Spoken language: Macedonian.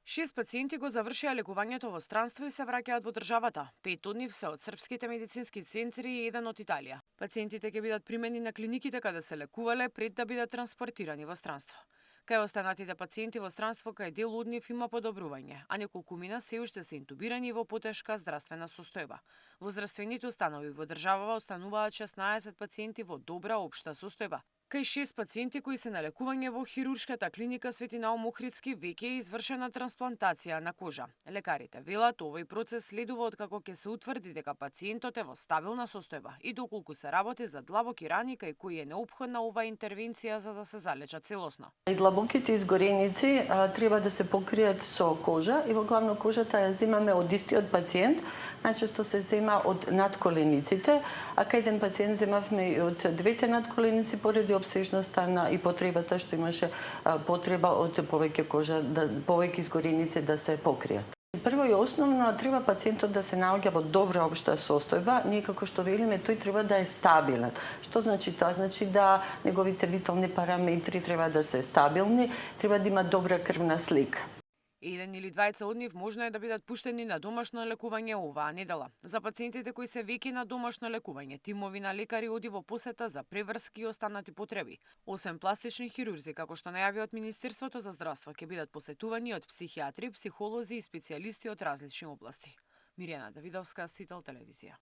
6 пациенти го завршија лекувањето во странство и се враќаат во државата. 5 од нив се од српските медицински центри и еден од Италија. Пациентите ќе бидат примени на клиниките каде се лекувале пред да бидат транспортирани во странство. Кај останатите пациенти во странство, кај дел од нив има подобрување, а неколкумина се уште се интубирани во потешка здравствена состојба. Во здравствените установи во државава остануваат 16 пациенти во добра општа состојба. Кај 6 пациенти кои се на лекување во хируршката клиника Свети Наум Охридски веќе е извршена трансплантација на кожа. Лекарите велат овој процес следува откако ќе се утврди дека пациентот е во стабилна состојба и доколку се работи за длабоки рани кај кои е неопходна оваа интервенција за да се залечат целосно. И длабоките изгореници треба да се покријат со кожа и во главно кожата ја земаме од истиот пациент. Најчесто се зема од надколениците, а кај еден пациент земавме и од двете надколеници поради обсежноста и потребата што имаше потреба од повеќе кожа, повеќе изгореници да се покријат. Прво и основно треба пациентот да се наоѓа во добра општа состојба. Ние како што велиме, тој треба да е стабилен. Што значи тоа? Значи да неговите витални параметри треба да се стабилни, треба да има добра крвна слика. Еден или двајца од нив можно е да бидат пуштени на домашно лекување оваа недела. За пациентите кои се веќе на домашно лекување, тимови на лекари оди во посета за преврски и останати потреби. Освен пластични хирурзи, како што најави од Министерството за здравство, ќе бидат посетувани од психијатри, психолози и специјалисти од различни области. Мирјана Давидовска, Сител телевизија.